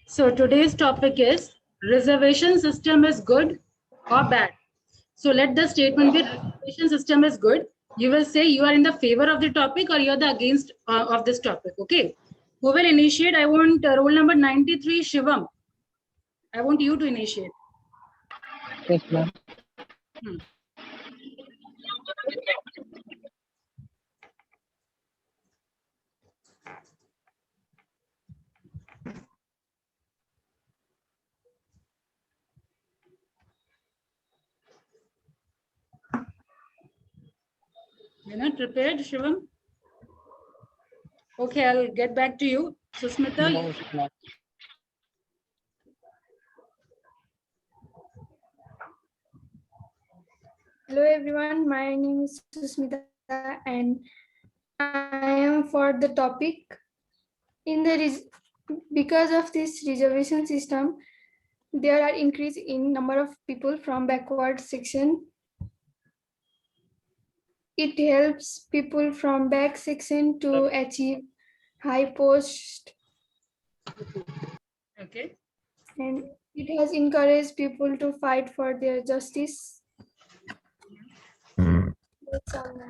So today's topic is reservation system is good or bad. So let the statement be reservation system is good. You will say you are in the favor of the topic or you are the against of this topic. Okay. Who will initiate? I want roll number 93, Shivam. I want you to initiate. Yes, ma'am. Hmm. You're not prepared, Shivam? Okay, I'll get back to you. Susmita, No, ma'am. Hello everyone, my name is Susmita and I am for the topic. Because of this reservation system, there are increase in number of people from backward section. It helps people from back section to achieve high post, okay. and it has encouraged people to fight for their justice. That's all.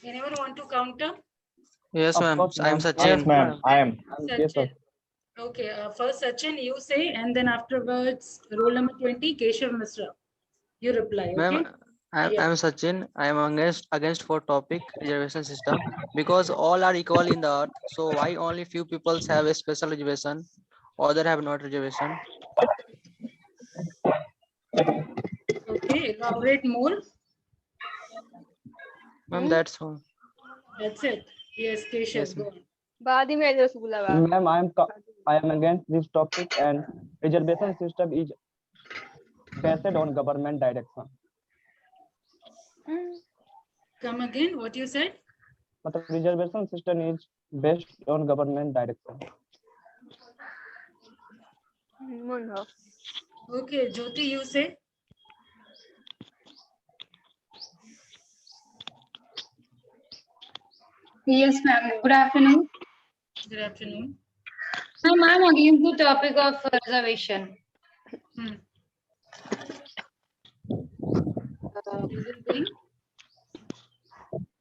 Anyone want to counter? Yes, Of ma'am. course, I am ma'am. Sachin. Yes, ma'am. I am. Yes, sir. Sachin. Okay, first Sachin, you say, and then afterwards, roll number 20, Keshav Misra. You reply, Ma'am, okay? Yeah. I'm Sachin. I am against for topic reservation system because all are equal in the earth. So why only few people have a special reservation, other have not reservation? Okay, elaborate more. Ma'am, that's all. That's it. Yes, Yes, Keshav, ma'am. go on. बाद ही में रसगुल्ला बा Ma'am, I am against this topic, and reservation system is based on government direction. Come again, what you said? But reservation system is based on government direction. मन हो Okay, Jyoti, you say. Yes, ma'am. Good afternoon. Good afternoon. Ma'am, I'm against the topic of reservation. Hmm. Reason being?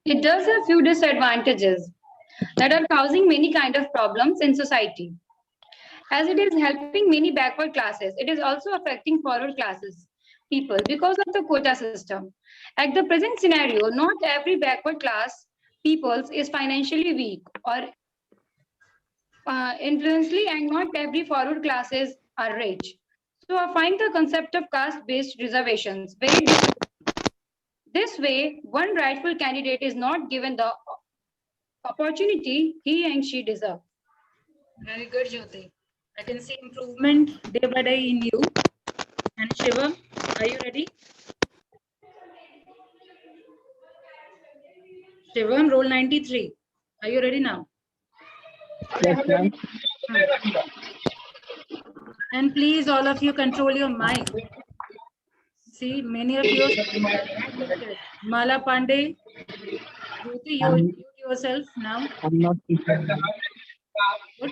It does have few disadvantages that are causing many kind of problems in society. As it is helping many backward classes, it is also affecting forward classes people because of the quota system. At the present scenario, not every backward class peoples is financially weak or influentially, and not every forward classes are rich. So I find the concept of caste-based reservations very difficult. This way, one rightful candidate is not given the opportunity he and she deserve. Very good, Jyoti. I can see improvement day by day in you. And Shivam, are you ready? Shivam, roll 93. Are you ready now? Yes, ma'am. And please, all of you, control your mic. See, many of you. Mala Pandey, Jyoti, you mute yourself now. I'm not prepared. What?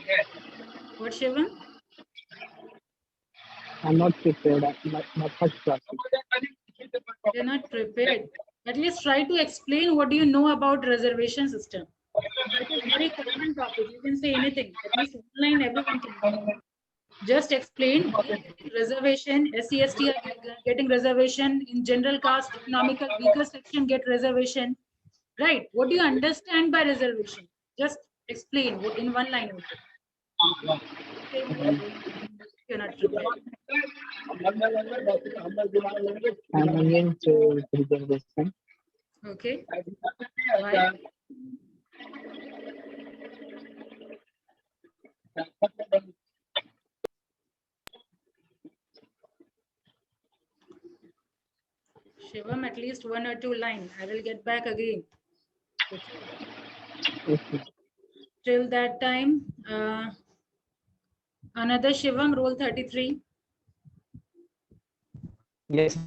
What, Shivam? I'm not prepared. My first class. You're not prepared. At least try to explain what do you know about reservation system. It is very common topic. You can say anything. At least online, everyone can know. Just explain reservation. SC/ST are getting reservation. In general caste, economical weaker section get reservation. Right? What do you understand by reservation? Just explain in one line only. Okay. You're not prepared. I'm against reservation. Okay. Why? Shivam, at least one or two line. I will get back again. Okay. Till that time, another Shivam, roll 33. Yes,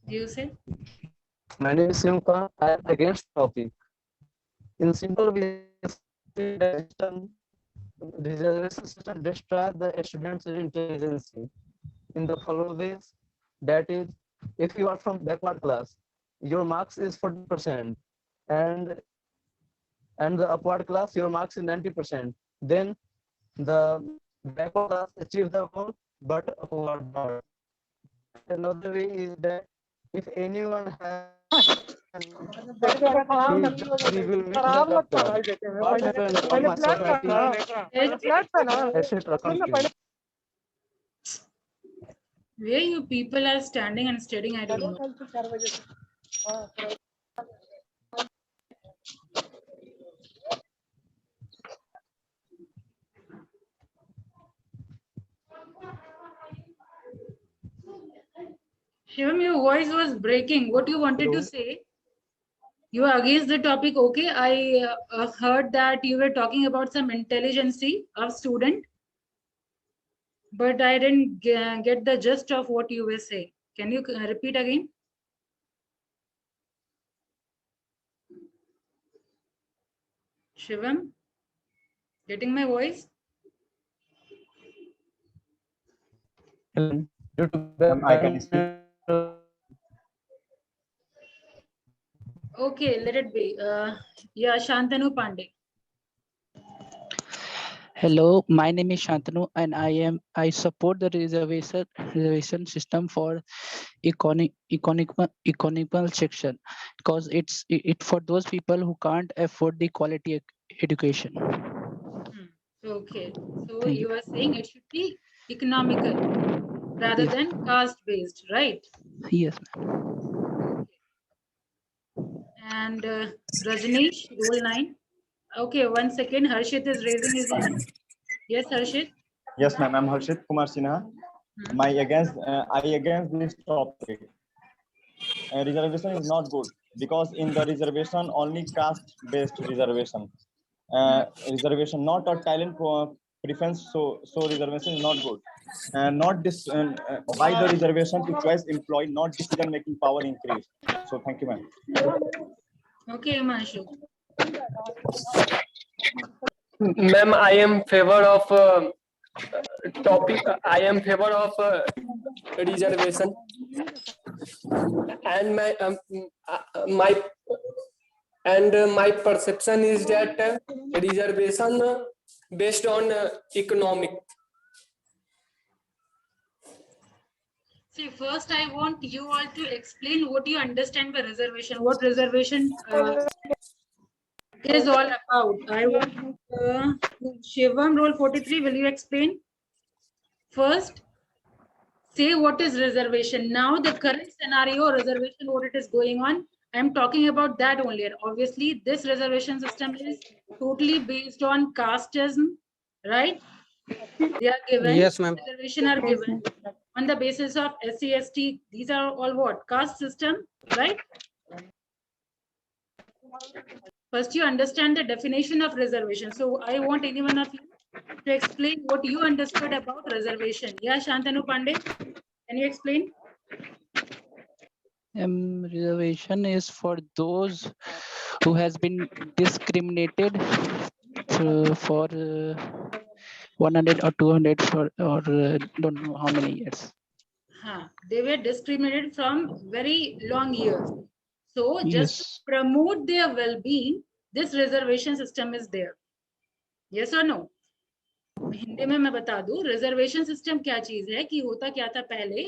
You say? my name is Simpa. I am against topic. In simple way, system reservation system destroys the student's intelligence in the following ways. That is, if you are from backward class, your marks is 40%, and the upward class, your marks is 90%. Then the backward class achieve the goal, but upward not. Another way is that if anyone has he will meet the doctor. What happened in my society, etc. Continue. Where you people are standing and studying, I don't know. Shivam, your voice was breaking. What you wanted to Hello. say? You are against the topic. Okay, I heard that you were talking about some intelligence of student, but I didn't get the gist of what you were saying. Can you repeat again? Shivam, getting my voice? Due to I can speak. Okay, let it be. Yeah, Shantanu Pandey. Hello, my name is Shantanu, and I support the reservation system for economical section, because it for those people who can't afford the quality education. Okay, so Thank you are saying it should be economical rather Yes. than caste based, right? Yes, ma'am. And Rajneesh, rule 9. Okay, 1 second. Harshit is raising his hand. Yes, Harshit. Yes, ma'am. I'm Harshit Kumar Sinha. I against this topic. Reservation is not good because in the reservation only caste-based reservation. Reservation not a talent preference. So reservation is not good. Not this by the reservation to choice employee, not decision making power increase. So thank you, ma'am. Okay, Himanshu. Ma'am, I am favor of topic. I am favor of reservation, and my perception is that reservation based on economic. See, first I want you all to explain what you understand by reservation, what reservation is all about. I want Shivam, roll 43, will you explain? First, say what is reservation. Now the current scenario, reservation, what it is going on, I'm talking about that only. And obviously, this reservation system is totally based on casteism, right? They are given, Yes, ma'am. reservation are given on the basis of SC, ST. These are all what? Caste system, right? First, you understand the definition of reservation. So I want any one of you to explain what you understood about reservation. Yeah, Shantanu Pandey, can you explain? Reservation is for those who has been discriminated for 100 or 200 for or don't know how many years. They were discriminated from very long years. So just to Yes. promote their well-being, this reservation system is there. Yes or no? Hindi में मैं बता दूं reservation system क्या चीज है कि होता क्या था पहले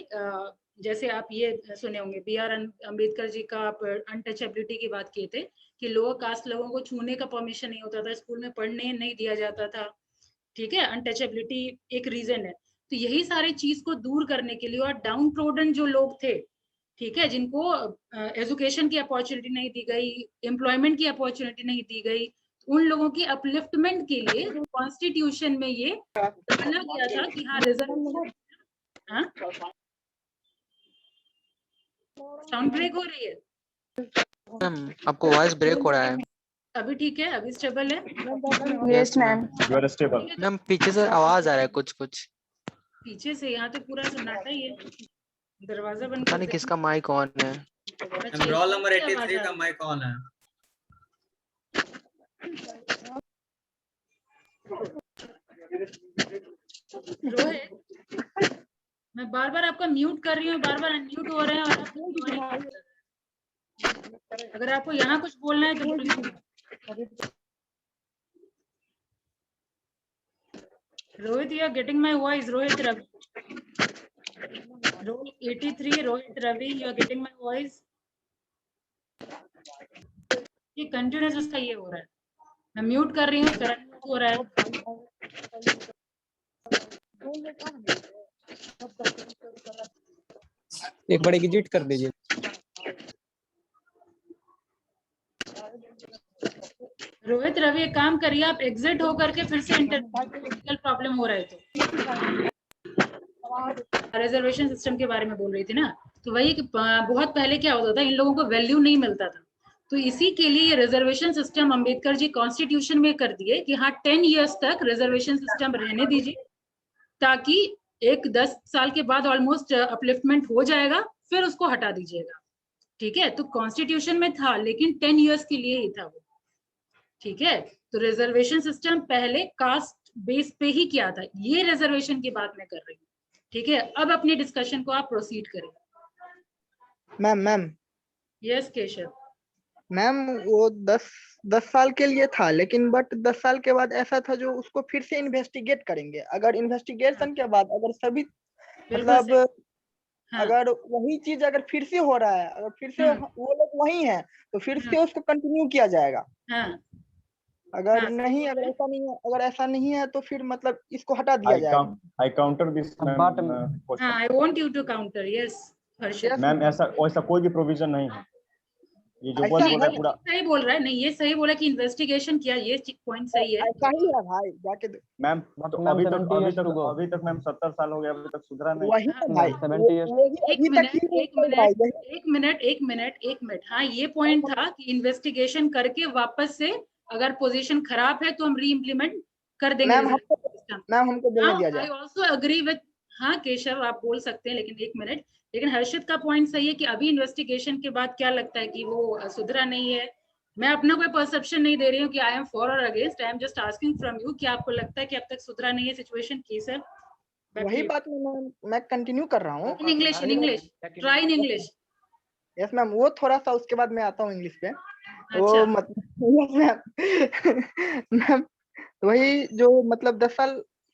जैसे आप ये सुने होंगे B.R. अम्बेडकर जी का आप अनटचेबिलिटी की बात किए थे कि लोअर कास्ट लोगों को छूने का परमिशन नहीं होता था, स्कूल में पढ़ने नहीं दिया जाता था, ठीक है, अनटचेबिलिटी एक रीजन है। तो यही सारी चीज को दूर करने के लिए और डाउन ट्रोडन जो लोग थे, ठीक है, जिनको एजुकेशन की अपॉर्चुनिटी नहीं दी गई, एम्प्लॉयमेंट की अपॉर्चुनिटी नहीं दी गई, उन लोगों की अपलिफ्टमेंट के लिए कॉन्स्टिट्यूशन में ये डाला गया था कि हाँ रिजर्व। साउंड ब्रेक हो रही है? मैम आपको वॉइस ब्रेक हो रहा है। अभी ठीक है? अभी स्टेबल है? Yes, ma'am. You are stable. Ma'am पीछे से आवाज आ रहा है कुछ कुछ। पीछे से? यहाँ तो पूरा सन्नाटा ही है, दरवाजा बंद पता नहीं किसका माइक ऑन है। रोल नंबर 83 का माइक ऑन है। रोहित, मैं बार बार आपका म्यूट कर रही हूँ, बार बार अनम्यूट हो रहे हैं और आप अगर आपको यहाँ कुछ बोलना है तो बोलिए। Rohit, you are getting my voice? Rohit Ravi. Roll 83, Rohit Ravi, you are getting my voice? ये कंटिन्यूस उसका ये हो रहा है, मैं म्यूट कर रही हूँ, फिर अनम्यूट हो रहा है। एक बार एग्जिट कर दीजिए। रोहित रवि, एक काम करिए, आप एग्जिट हो करके फिर से टेक्निकल प्रॉब्लम हो रहे थे। रिजर्वेशन सिस्टम के बारे में बोल रही थी ना, तो वही कि बहुत पहले क्या होता था, इन लोगों को वैल्यू नहीं मिलता था, तो इसी के लिए ये reservation system Ambedkar ji constitution में कर दिए कि हाँ 10 इयर्स तक रिजर्वेशन सिस्टम रहने दीजिए, ताकि एक 10 साल के बाद ऑलमोस्ट अपलिफ्टमेंट हो जाएगा, फिर उसको हटा दीजिएगा। ठीक है, तो कॉन्स्टिट्यूशन में था, लेकिन 10 इयर्स के लिए ही था वो। ठीक है, तो रिजर्वेशन सिस्टम पहले कास्ट बेस पे ही किया था, ये रिजर्वेशन की बात मैं कर रही हूँ। ठीक है, अब अपने डिस्कशन को आप प्रोसीड करें। Ma'am yes Keshav. मैम वो 10 साल के लिए था, लेकिन बट 10 साल के बाद ऐसा था जो उसको फिर से इन्वेस्टिगेट करेंगे। अगर इन्वेस्टिगेशन के बाद अगर सभी मतलब अगर वही चीज अगर फिर से हो रहा है, अगर फिर से वो लोग वही हैं, तो फिर से उसको कंटिन्यू किया जाएगा। अगर नहीं, अगर ऐसा नहीं है तो फिर मतलब इसको हटा दिया जाएगा। I counter this, हाँ, I want you to counter. Yes, Harshad. Ma'am ऐसा कोई भी प्रोविजन नहीं है, ये जो बोल रहा है पूरा सही बोल रहा है। नहीं, ये सही बोला कि इन्वेस्टिगेशन किया, ये पॉइंट सही है। ऐसा ही है भाई, जाके मैम तो अभी तक मैम 70 साल हो गया, अभी तक सुधरा नहीं। वही है भाई, 70 एक मिनट। हाँ, ये पॉइंट था कि इन्वेस्टिगेशन करके वापस से अगर पोजीशन खराब है तो हम री इम्प्लीमेंट कर देंगे। मैम हमको बोलने दिया जाए। आई ऑल्सो अग्री विद, हाँ केशव आप बोल सकते हैं, लेकिन एक मिनट, लेकिन हर्षित का पॉइंट सही है कि अभी इन्वेस्टिगेशन के बाद क्या लगता है कि वो सुधरा नहीं है। मैं अपना कोई परसेप्शन नहीं दे रही हूँ कि आई एम फॉर और against, I am just asking from you कि आपको लगता है कि अब तक सुधरा नहीं है सिचुएशन की सर? वही बात मैं कंटिन्यू कर रहा हूँ। In English try in English. Yes ma'am, वो थोड़ा सा उसके बाद मैं आता हूँ इंग्लिश पे। वो मतलब मैम वही जो मतलब 10 साल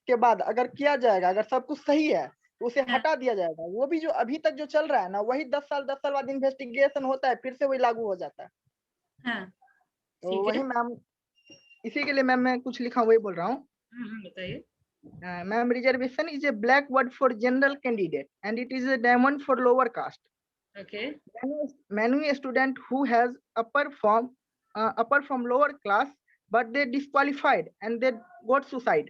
के बाद अगर किया जाएगा, अगर सब कुछ सही है तो उसे हटा दिया जाएगा। वो भी जो अभी तक जो चल रहा है ना, वही 10 साल बाद इन्वेस्टिगेशन होता है, फिर से वही लागू हो जाता है। तो वही मैम, इसी के लिए मैम मैं कुछ लिखा वही बोल रहा हूँ। बताइए ma'am, reservation is a black word for general candidate and it is a diamond for lower caste. Okay. Many student who has upper from lower class, but they disqualified and they got suicide.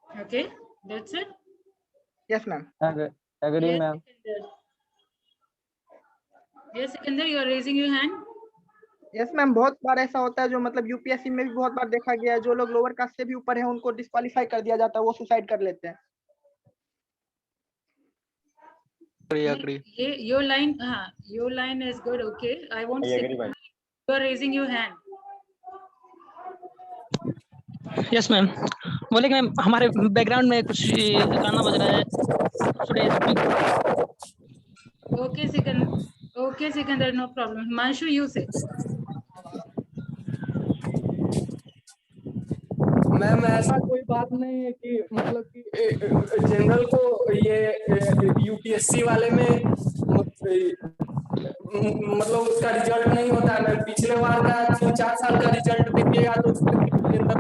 Okay, that's it. Yes, ma'am. Agree, yes, ma'am. Yes, Sikandar, you are raising your hand. Yes, ma'am. बहुत बार ऐसा होता है, जो मतलब UPSC में भी बहुत बार देखा गया है, जो लोग लोअर कास्ट से भी ऊपर है उनको डिस्क्वालीफाई कर दिया जाता है, वो सुसाइड कर लेते हैं। Agree. Your line is good. Okay, I won't say. You are raising your hand. Yes ma'am, बोले कि मैम हमारे बैकग्राउंड में कुछ गाना बज रहा है। Okay, Sikandar, no problem. Himanshu, you say. Ma'am ऐसा कोई बात नहीं है कि मतलब कि जनरल को ये यूपीएससी वाले में मतलब उसका रिजल्ट नहीं होता है। मैं पिछले बार का 3-4 साल का रिजल्ट देखिएगा तो उसके अंदर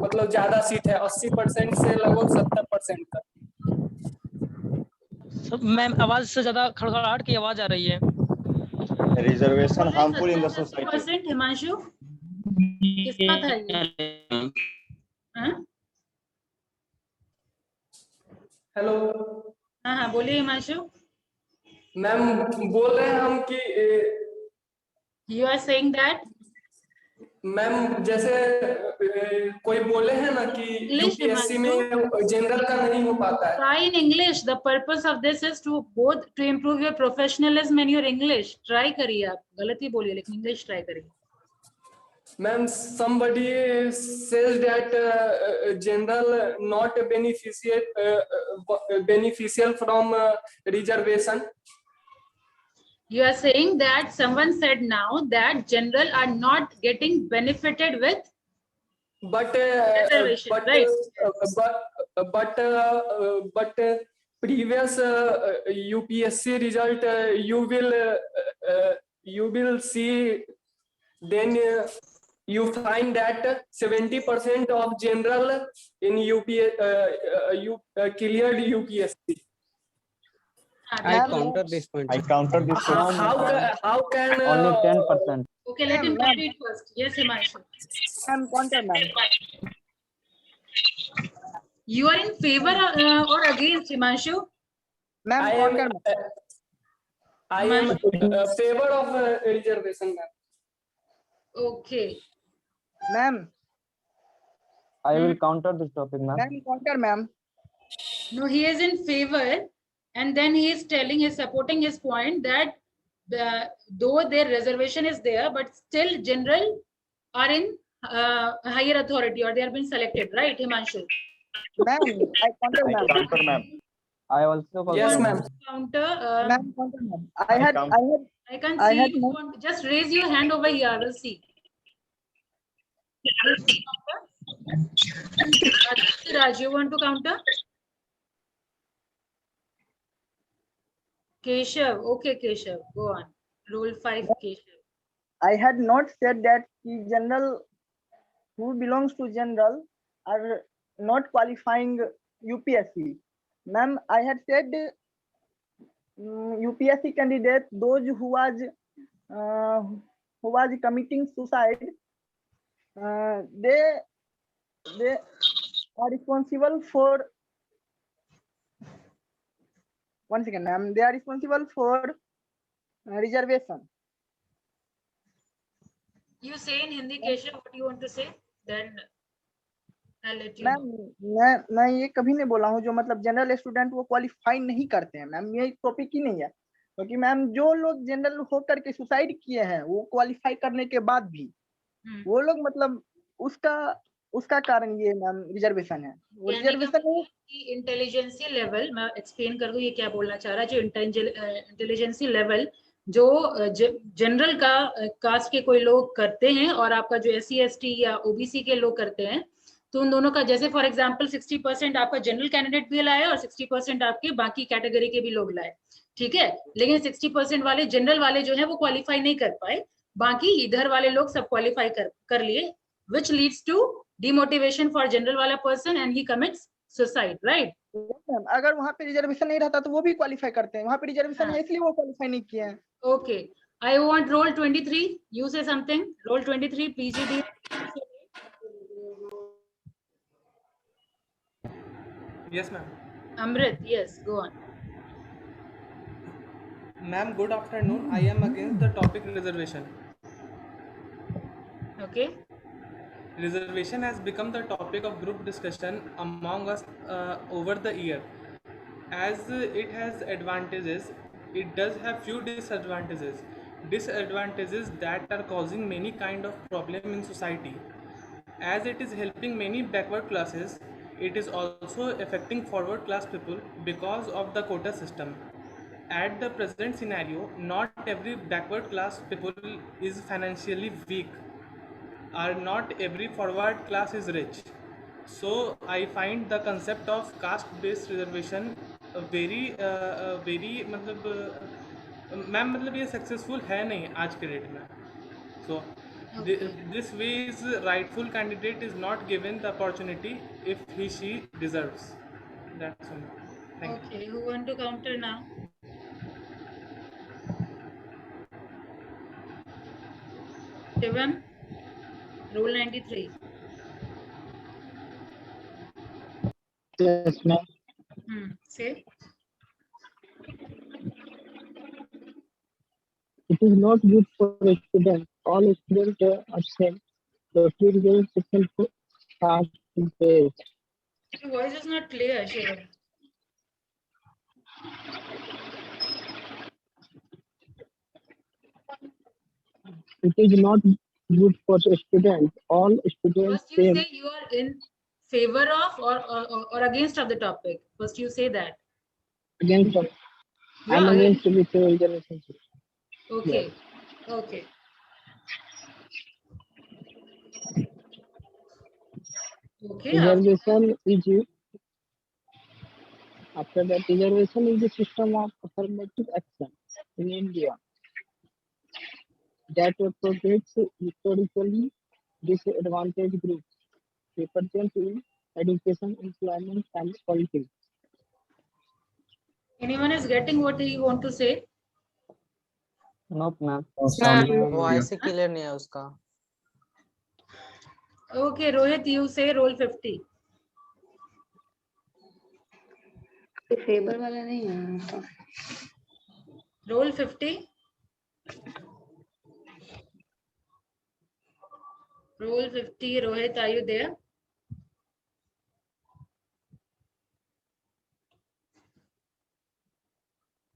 मतलब ज्यादा सीट है, 80% से लगभग 70% तक। मैम आवाज से ज्यादा खड़खड़ाहट की आवाज आ रही है। Reservation harmful in the society. Himanshu, किसका था ये? हेलो। हाँ, बोलिए हिमांशु। मैम बोल रहे हैं हम कि you are saying that ma'am जैसे कोई बोले हैं ना कि यूपीएससी में जनरल का नहीं हो पाता है। Try in English. The purpose of this is to improve your professionalism and your English. Try करिए, आप गलत ही बोलिए लेकिन इंग्लिश ट्राई करिए। Ma'am, somebody says that general not beneficial from reservation. You are saying that someone said now that general are not getting benefited with but reservation, right? Previous UPSC result you will see, then you find that 70% of general in cleared UPSC. I counter this point. I counter this point. How can Only 10%. Okay, let him complete first. Yes, Himanshu. Counter, ma'am. You are in favor or against, Himanshu? Ma'am, I am favor of reservation, ma'am. Okay. Ma'am. I will counter this topic, ma'am. Ma'am, counter, ma'am. No, he is in favor, and then he is telling, he's supporting his point that though their reservation is there, but still general are in higher authority, or they have been selected, right, Himanshu? Ma'am, I counter, ma'am. Counter, ma'am. I also Yes, ma'am. Counter. Ma'am, counter, ma'am. I can't see you. Just raise your hand over here. I will see. Raj, you want to counter? Keshav. Okay, Keshav. Go on. Rule 5, Keshav. I had not said that the general who belongs to general are not qualifying UPSC. Ma'am, I had said UPSC candidate, those who was committing suicide, they are responsible for, one second, ma'am, they are responsible for reservation. You say in Hindi, Keshav, what you want to say? Then I'll let you ma'am मैं ये कभी नहीं बोला हूँ जो मतलब general student वो qualify नहीं करते हैं मैम, ये टॉपिक ही नहीं है, क्योंकि मैम जो लोग जनरल होकर के सुसाइड किए हैं वो क्वालिफाई करने के बाद भी वो लोग मतलब उसका कारण ये मैम रिजर्वेशन है, वो रिजर्वेशन इंटेलिजेंसी लेवल, मैं एक्सप्लेन कर दूं ये क्या बोलना चाह रहा है। जो इंटेलिजेंसी लेवल जो जनरल का कास्ट के कोई लोग करते हैं और आपका जो SC ST या OBC के लोग करते हैं, तो उन दोनों का जैसे फॉर एग्जांपल 60% आपका जनरल कैंडिडेट भी लाए और 60% आपके बाकी कैटेगरी के भी लोग लाए, ठीक है, लेकिन 60% वाले जनरल वाले जो है वो क्वालिफाई नहीं कर पाए, बाकी इधर वाले लोग सब क्वालिफाई कर लिए, which leads to demotivation for general वाला person and he commits suicide, right? अगर वहाँ पे रिजर्वेशन नहीं रहता तो वो भी क्वालिफाई करते हैं, वहाँ पे रिजर्वेशन है इसलिए वो क्वालिफाई नहीं किए हैं। Okay, I want roll 23. You say something. Roll 23 PGD. Yes, ma'am. Amrit, yes, go on. Ma'am, good afternoon. I am against the topic reservation. Okay. Reservation has become the topic of group discussion among us over the year. As it has advantages, it does have few disadvantages. Disadvantages that are causing many kind of problem in society. As it is helping many backward classes, it is also affecting forward class people because of the quota system. At the present scenario, not every backward class people is financially weak, or not every forward class is rich. So I find the concept of caste-based reservation very ma'am मतलब ये successful है नहीं आज के date में. So this way is rightful candidate is not given the opportunity if she deserves. That's all. Thank you. Okay, who want to counter now? Shivam, rule 93. Yes, ma'am. Say. It is not good for a student. All students are absent. The physical system has to pay. Your voice is not clear, Shivam. It is not good for the student. All students First, you same say you are in favor of or against of the topic. First, you say that. against. You I'm are against with the reservation system. okay. Okay. Okay. Reservation is after that reservation is the system of affirmative action in India that protects historically disadvantaged groups, represent in education, employment, and politics. Anyone is getting what you want to say? Nope, ma'am. Voice clear नहीं है उसका. Okay, Rohit, you say roll 50. Favour वाला नहीं है. Roll 50. Roll 50. Rohit, are you there?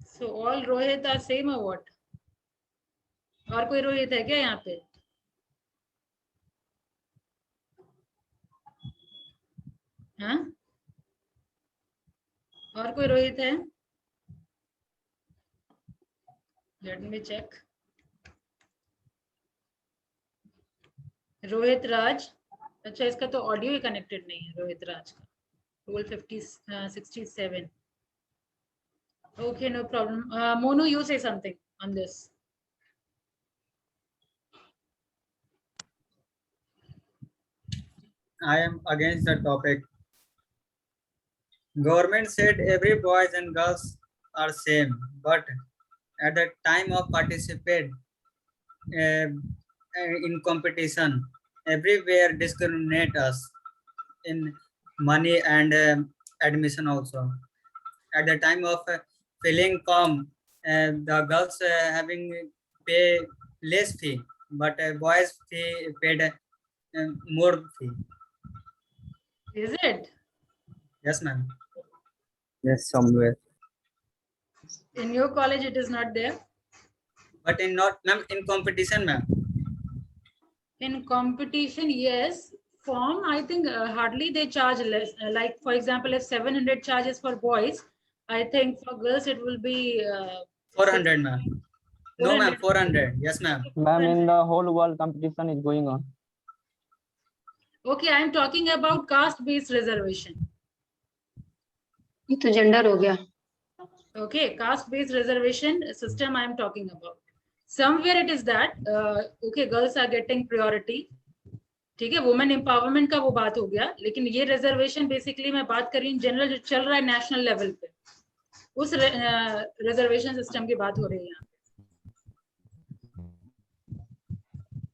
So all Rohit are same or what? और कोई रोहित है क्या यहाँ पे? हाँ? और कोई रोहित है? Let me check. Rohit Raj. अच्छा, इसका तो ऑडियो ही कनेक्टेड नहीं है रोहित राज का. Roll 67. Okay, no problem. Monu, you say something on this. I am against the topic. Government said every boys and girls are same, but at the time of participate in competition, everywhere discriminate us in money and admission also. At the time of filling form, the girls having pay less fee, but boys paid more fee. Is it? Yes, ma'am. Yes, somewhere. In your college, it is not there. But in not, ma'am, in competition, ma'am. In competition, yes. Form, I think hardly they charge less. Like for example, if 700 charges for boys, I think for girls it will be 400, ma'am. No, ma'am, 400. Yes, ma'am. Ma'am, in the whole world competition is going on. Okay, I am talking about caste-based reservation. ये तो gender हो गया. Okay, caste-based reservation system I am talking about. Somewhere it is that okay, girls are getting priority. ठीक है, women empowerment का वो बात हो गया, लेकिन ये रिजर्वेशन बेसिकली मैं बात कर रही हूँ जनरल जो चल रहा है नेशनल लेवल पे, उस रिजर्वेशन सिस्टम की बात हो रही है यहाँ पे.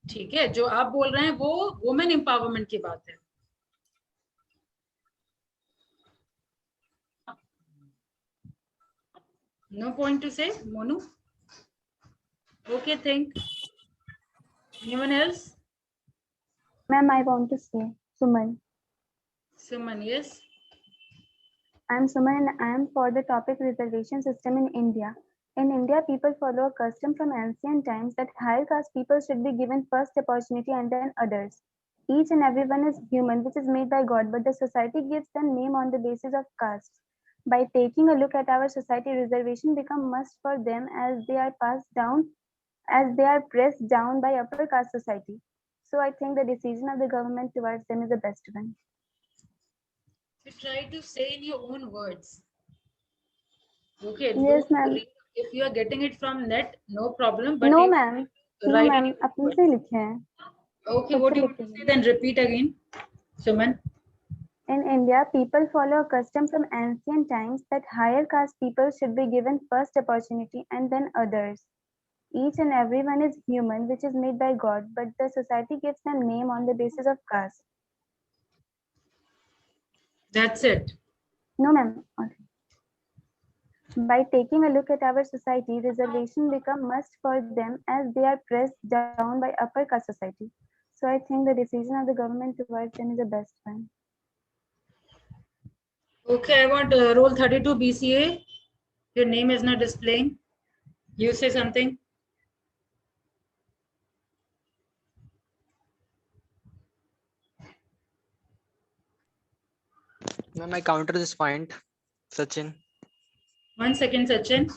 ठीक है, जो आप बोल रहे हैं वो वुमेन एम्पावरमेंट की बात है. No point to say, Monu. Okay, think. Anyone else? Ma'am, I want to say, Suman. Suman, yes. I'm Suman and I am for the topic reservation system in India. In India, people follow a custom from ancient times that higher caste people should be given first opportunity and then others. Each and everyone is human, which is made by God, but the society gives them name on the basis of caste. By taking a look at our society, reservation become must for them as they are passed down, as they are pressed down by upper caste society. So I think the decision of the government towards them is the best one. You try to say in your own words. Okay. Yes, ma'am. If you are getting it from net, no problem. But no, ma'am. No, ma'am. अपने से लिखे हैं. Okay, what do you want to say? Then repeat again, Suman. In India, people follow a custom from ancient times that higher caste people should be given first opportunity and then others. Each and everyone is human, which is made by God, but the society gives them name on the basis of caste. That's it. No, ma'am. Okay. By taking a look at our society, reservation become must for them as they are pressed down by upper caste society. So I think the decision of the government towards them is the best one. Okay, I want roll 32 BCA. Your name is not displaying. You say something. Ma'am, I counter this point, Sachin. 1 second, Sachin.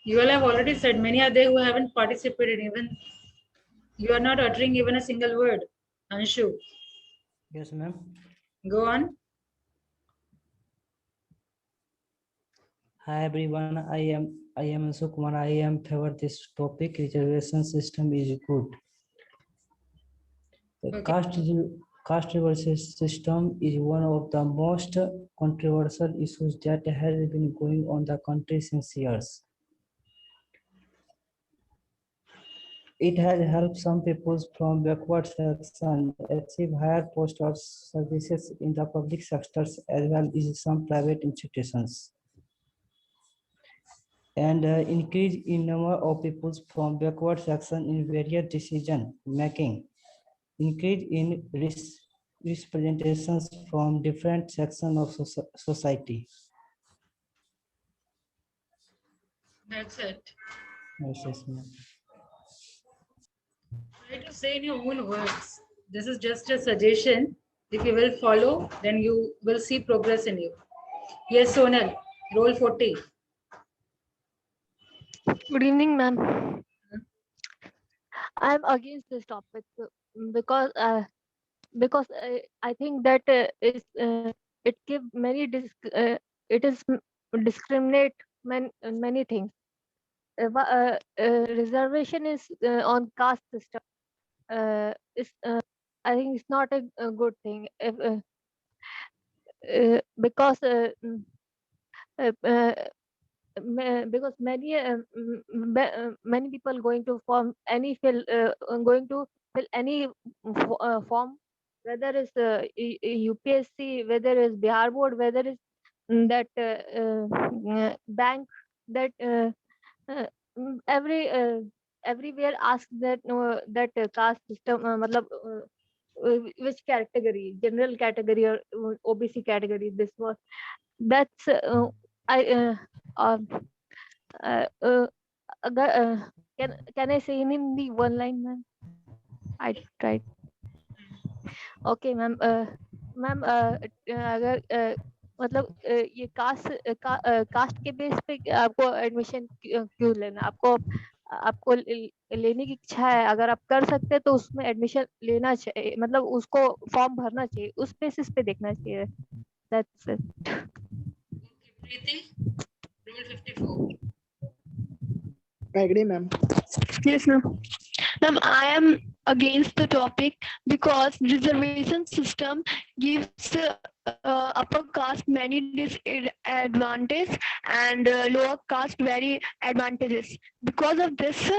You all have already said, many are there who haven't participated even. You are not uttering even a single word. Anshu, Yes, ma'am. go on. Hi everyone. I am Anshu Kumar. I am favor this topic. Reservation system is good. The caste reversal system is one of the most controversial issues that has been going on the country since years. It has helped some people from backward section achieve higher post of services in the public sectors as well as some private institutions. And increase in number of people from backward section in various decision making, increase in representations from different sections of society. That's it. Yes, ma'am. Try to say in your own words. This is just a suggestion. If you will follow, then you will see progress in you. Yes, Sonal, roll 40. Good evening, ma'am. I'm against this topic because I think that it give it is discriminate many things. Reservation is on caste system. I think it's not a good thing because because many people going to form any going to fill any form, whether it's UPSC, whether it's Bihar board, whether it's that bank, that everywhere ask that caste system which category, general category or OBC category. This was that's I can I say in Hindi one line, ma'am? I tried. Okay, ma'am. Ma'am अगर मतलब ये cast के base पे आपको admission क्यों लेना, आपको लेने की इच्छा है, अगर आप कर सकते हैं तो उसमें एडमिशन लेना चाहिए, मतलब उसको फॉर्म भरना चाहिए, उस बेसिस पे देखना चाहिए. That's it. Roll 54. I agree, ma'am. Yes, ma'am. Ma'am, I am against the topic because reservation system gives upper caste many disadvantages and lower caste very advantages. Because of this,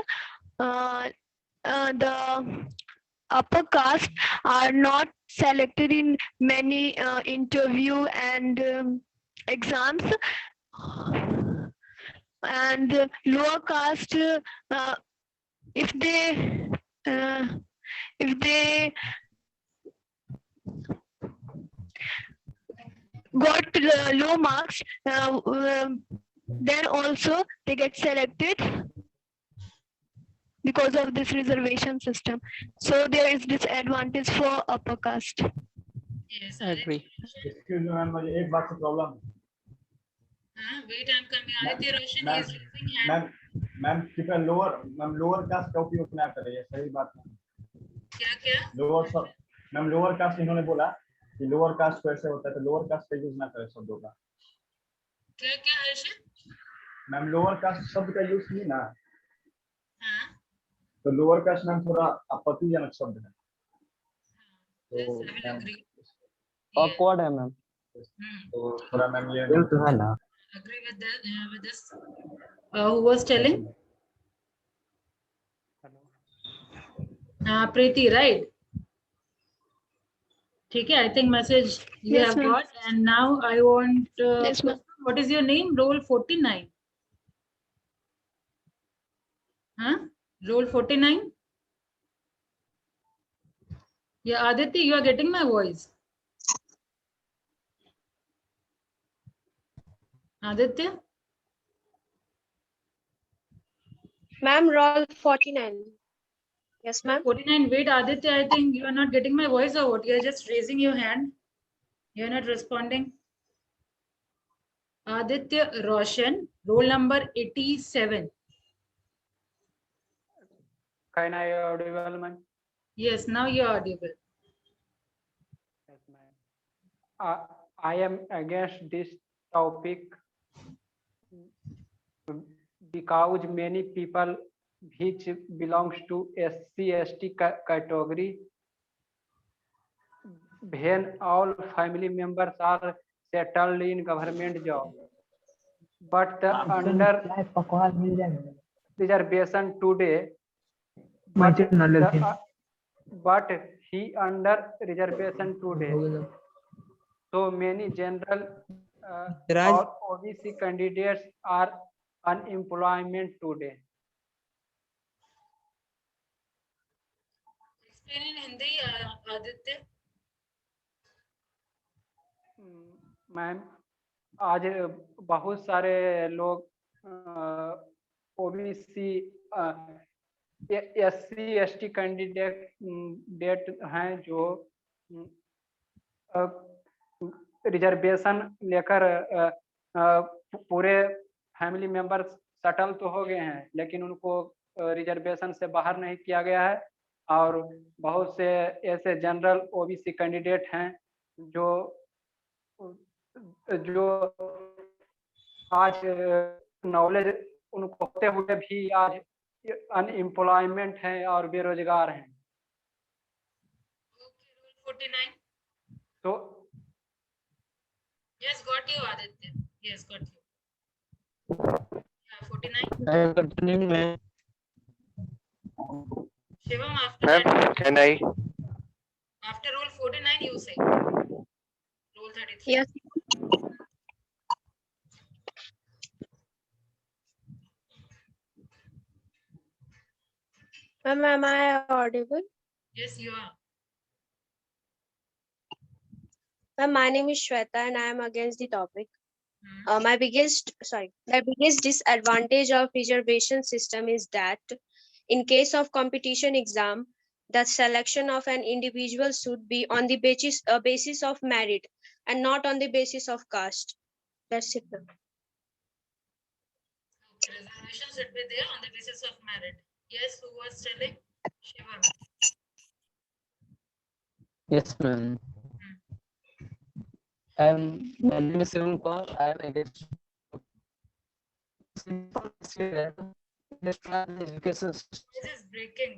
the upper caste are not selected in many interview and exams, and lower caste if they got low marks, then also they get selected because of this reservation system. So there is disadvantage for upper caste. Yes, I agree. Excuse me, ma'am, मुझे एक बात से problem. Wait, I'm coming. Aditya Roshan is raising hand. Ma'am कृपया lower caste का उपयोग ना करें, सही बात है. क्या लोअर कास्ट इन्होंने बोला कि लोअर कास्ट कैसे होता है, तो लोअर कास्ट का यूज ना करें शब्दों का. क्या हर्षित? मैम लोअर कास्ट शब्द का यूज नहीं ना. तो लोअर कास्ट मैम थोड़ा आपत्तिजनक शब्द है. तो ऑकवर्ड है मैम. तो थोड़ा मैम ये तो है ना. Agree with this. Who was telling? Preeti, right? ठीक है, I think message you Yes, have ma'am. got, and now I want. Yes, ma'am. What is your name? Roll 49. Roll 49. Yeah, Aditya, you are getting my voice. Aditya? Ma'am, roll 49. Yes, ma'am. 49. Wait, Aditya, I think you are not getting my voice or what? You are just raising your hand. You are not responding. Aditya Roshan, roll number 87. Can I audible, ma'am? Yes, now you're audible. Yes, ma'am. I am against this topic because many people which belongs to SC/ST category, when all family members are settled in government job, but the under reservation today, but he under reservation today. So many general or OBC candidates are unemployment today. Explain in Hindi, Aditya. Ma'am आज बहुत सारे लोग OBC SC/ST candidate हैं जो reservation लेकर पूरे family member settle तो हो गए हैं, लेकिन उनको रिजर्वेशन से बाहर नहीं किया गया है। और बहुत से ऐसे जनरल ओबीसी कैंडिडेट हैं जो आज नॉलेज उनको होते हुए भी आज अनएम्प्लॉयमेंट है और बेरोजगार हैं। 49. तो Yes, got you, Aditya. Yes, got you. 49. I am continuing, ma'am. Shivam, after Ma'am, that, can I? after rule 49, you say. Rule 33. Yes. Ma'am, am I audible? Yes, you are. Ma'am, my name is Shweta and I am against the topic. My biggest disadvantage of reservation system is that in case of competition exam, the selection of an individual should be on the basis of merit and not on the basis of caste. That's it. Ma'am. Okay, reservation should be there on the basis of merit. Yes, who was telling? Shivam. Yes, ma'am. My name is Shivam Kaur. I am against. Destroy the education system. This is breaking.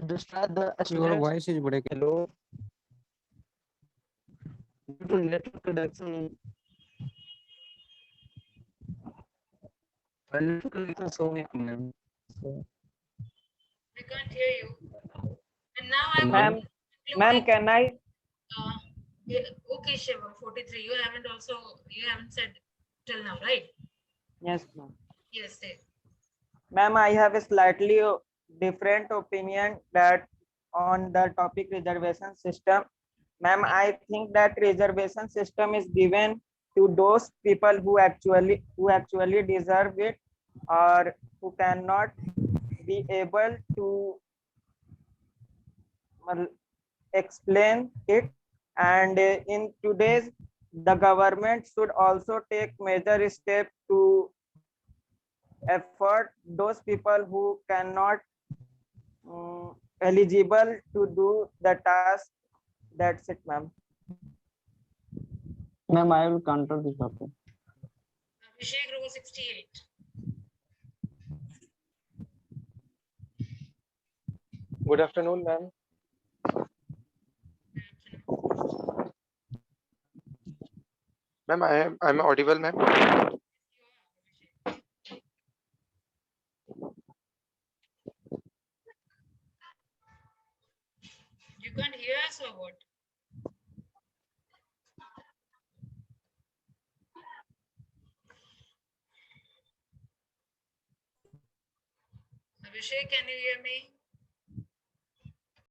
Destroy the Your voice is breaking. Hello. Due to network reduction. Network reduction so weak, ma'am. So. We can't hear you. And now I Ma'am, want can I? Okay, Shivam, 43. You haven't said till now, right? Yes, ma'am. Yes, say. Ma'am, I have a slightly different opinion that on the topic reservation system. Ma'am, I think that reservation system is given to those people who actually deserve it or who cannot be able to explain it. And in today's, the government should also take major steps to effort those people who cannot eligible to do the task. That's it, ma'am. Ma'am, I will counter this topic. Abhishek, rule 68. Good afternoon, ma'am. Ma'am, I'm audible, ma'am. You can't hear us or what? Abhishek, can you hear me?